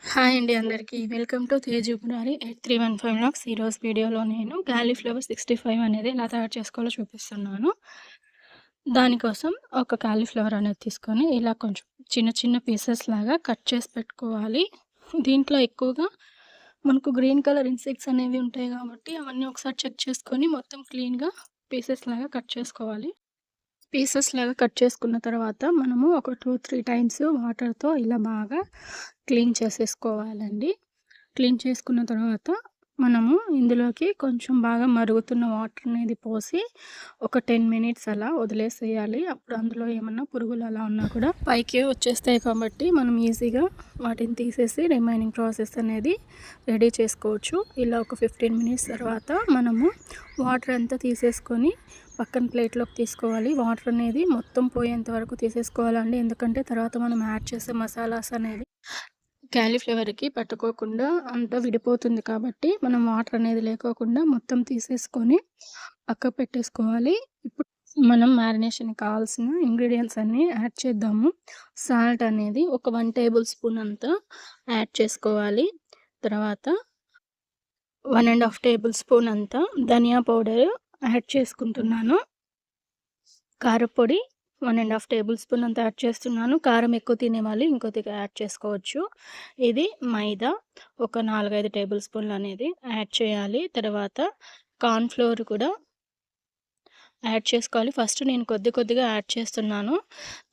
Hi అండి అందరికీ. Welcome to Teju Murari 8315 vlogs. ఈరోజు వీడియోలో నేను కాలీఫ్లవర్ 65 అనేది ఎలా తయారు చేసుకోవాలో చూపిస్తున్నాను. దానికోసం ఒక కాలీఫ్లవర్ అనేది తీసుకొని ఇలా కొంచెం చిన్న చిన్న పీసెస్ లాగా కట్ చేసి పెట్టుకోవాలి. దీంట్లో ఎక్కువగా మనకు గ్రీన్ కలర్ ఇన్సెక్ట్స్ అనేవి ఉంటాయి కాబట్టి అవన్నీ ఒకసారి చెక్ చేసుకొని మొత్తం క్లీన్‌గా పీసెస్ లాగా కట్ చేసుకోవాలి. పీసెస్ లాగా కట్ చేసుకున్న తర్వాత మనము ఒక 2, 3 టైమ్స్ వాటర్‌తో ఇలా బాగా క్లీన్ చేసేసుకోవాలండి. క్లీన్ చేసుకున్న తర్వాత మనము ఇందులోకి కొంచెం బాగా మరుగుతున్న వాటర్ అనేది పోసి ఒక 10 మినిట్స్ అలా వదిలేసేయాలి. అప్పుడు అందులో ఏమన్నా పురుగులు అలా ఉన్నా కూడా పైకి వచ్చేస్తాయి కాబట్టి మనం ఈజీగా వాటిని తీసేసి రిమైనింగ్ ప్రాసెస్ అనేది రెడీ చేసుకోవచ్చు. ఇలా ఒక 15 మినిట్స్ తర్వాత మనము వాటర్ అంతా తీసేసుకొని పక్కన ప్లేట్లోకి తీసుకోవాలి. వాటర్ అనేది మొత్తం పోయేంత వరకు తీసేసుకోవాలండి. ఎందుకంటే తర్వాత మనం యాడ్ చేసే మసాలాస్ అనేవి కాలీఫ్లవర్‌కి పట్టుకోకుండా అంతా విడిపోతుంది కాబట్టి మనం వాటర్ అనేది లేకోకుండా మొత్తం తీసేసుకొని పక్కకు పెట్టేసుకోవాలి. ఇప్పుడు మనం మ్యారినేషన్‌కి కావాల్సిన ఇంగ్రీడియెంట్స్ అన్నీ యాడ్ చేద్దాము. సాల్ట్ అనేది ఒక 1 టేబుల్ స్పూన్ అంతా యాడ్ చేసుకోవాలి. తర్వాత 1 ½ టేబుల్ స్పూన్ అంతా ధనియా పౌడర్ యాడ్ చేసుకుంటున్నాను. కారపొడి 1 ½ టేబుల్ స్పూన్ అంతా యాడ్ చేస్తున్నాను. కారం ఎక్కువ తినేవాళ్ళు ఇంకొద్దిగా యాడ్ చేసుకోవచ్చు. ఇది మైదా ఒక 4, 5 టేబుల్ స్పూన్లు అనేది యాడ్ చేయాలి. తర్వాత కార్న్ ఫ్లోర్ కూడా యాడ్ చేసుకోవాలి. ఫస్ట్ నేను కొద్దిగా యాడ్ చేస్తున్నాను.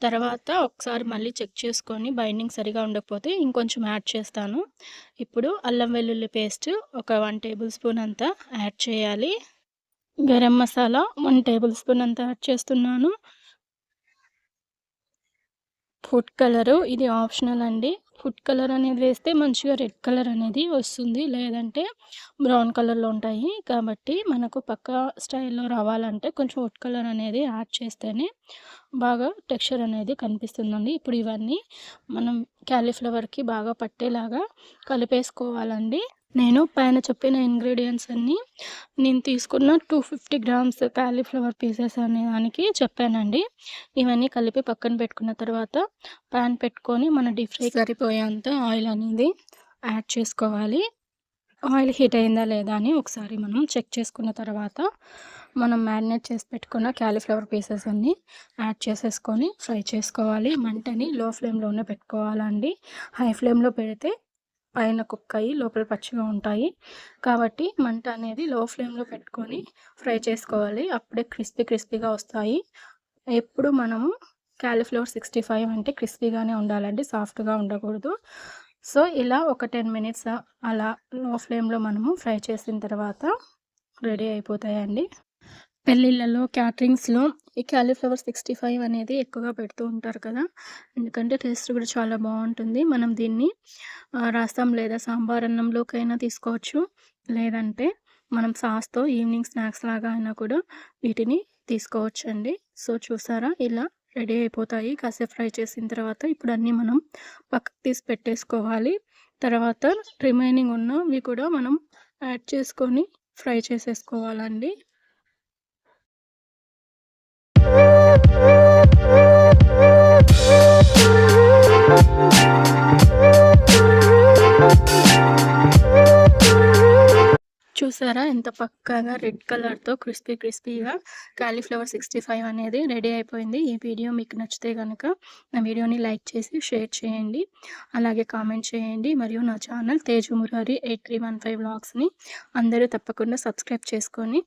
తర్వాత ఒకసారి మళ్ళీ చెక్ చేసుకొని బైండింగ్ సరిగా ఉండకపోతే ఇంకొంచెం యాడ్ చేస్తాను. ఇప్పుడు అల్లం వెల్లుల్లి పేస్ట్ ఒక 1 టేబుల్ స్పూన్ అంతా యాడ్ చేయాలి. గరం మసాలా 1 టేబుల్ స్పూన్ అంతా యాడ్ చేస్తున్నాను. ఫుడ్ కలరు ఇది ఆప్షనల్ అండి. ఫుడ్ కలర్ అనేది వేస్తే మంచిగా రెడ్ కలర్ అనేది వస్తుంది. లేదంటే బ్రౌన్ కలర్‌లో ఉంటాయి. కాబట్టి మనకు పక్కా స్టైల్‌లో రావాలంటే కొంచెం ఫుడ్ కలర్ అనేది యాడ్ చేస్తేనే బాగా టెక్స్చర్ అనేది కనిపిస్తుందండి. ఇప్పుడు ఇవన్నీ మనం కాలీఫ్లవర్‌కి బాగా పట్టేలాగా కలిపేసుకోవాలండి. నేను పైన చెప్పిన ఇంగ్రీడియెంట్స్ అన్నీ నేను తీసుకున్న 250 గ్రామ్స్ కాలీఫ్లవర్ పీసెస్ అనే దానికి చెప్పానండి. ఇవన్నీ కలిపి పక్కన పెట్టుకున్న తర్వాత పాన్ పెట్టుకొని మన డీప్ ఫ్రై సరిపోయేంత ఆయిల్ అనేది యాడ్ చేసుకోవాలి. ఆయిల్ హీట్ అయిందా లేదా అని ఒకసారి మనం చెక్ చేసుకున్న తర్వాత మనం మ్యారినేట్ చేసి పెట్టుకున్న కాలీఫ్లవర్ పీసెస్ అన్నీ యాడ్ చేసేసుకొని ఫ్రై చేసుకోవాలి. మంటని లో ఫ్లేమ్‌లోనే పెట్టుకోవాలండి. హై ఫ్లేమ్‌లో పెడితే పైన కుక్ అయ్యి లోపల పచ్చిగా ఉంటాయి. కాబట్టి మంట అనేది లో ఫ్లేమ్‌లో పెట్టుకొని ఫ్రై చేసుకోవాలి. అప్పుడే క్రిస్పీగా వస్తాయి. ఎప్పుడు మనము కాలీఫ్లవర్ 65 అంటే క్రిస్పీగానే ఉండాలండి. సాఫ్ట్‌గా ఉండకూడదు. సో, ఇలా ఒక 10 మినిట్స్ అలా లో ఫ్లేమ్‌లో మనము ఫ్రై చేసిన తర్వాత రెడీ అయిపోతాయండి. పెళ్ళిళ్ళలో, క్యాటరింగ్స్‌లో ఈ కాలీఫ్లవర్ 65 అనేది ఎక్కువగా పెడుతూ ఉంటారు కదా! ఎందుకంటే టేస్ట్ కూడా చాలా బావుంటుంది. మనం దీన్ని రసం లేదా సాంబార్ అన్నంలోకైనా తీసుకోవచ్చు. లేదంటే మనం సాస్‌తో ఈవినింగ్ స్నాక్స్ లాగా అయినా కూడా వీటిని తీసుకోవచ్చండి. సో, చూసారా ఇలా రెడీ అయిపోతాయి. కాసేపు ఫ్రై చేసిన తర్వాత ఇప్పుడు అన్నీ మనం పక్కకు తీసి పెట్టేసుకోవాలి. తర్వాత రిమైనింగ్ ఉన్నవి కూడా మనం యాడ్ చేసుకొని ఫ్రై చేసేసుకోవాలండి. చూసారా ఎంత పక్కాగా రెడ్ కలర్‌తో క్రిస్పీగా కాలీఫ్లవర్ 65 అనేది రెడీ అయిపోయింది. ఈ వీడియో మీకు నచ్చితే గనక నా వీడియోని లైక్ చేసి షేర్ చేయండి. అలాగే కామెంట్ చేయండి. మరియు నా ఛానల్ తేజు మురారి 8315 వ్లాగ్స్‌ని అందరూ తప్పకుండా సబ్స్క్రైబ్ చేసుకొని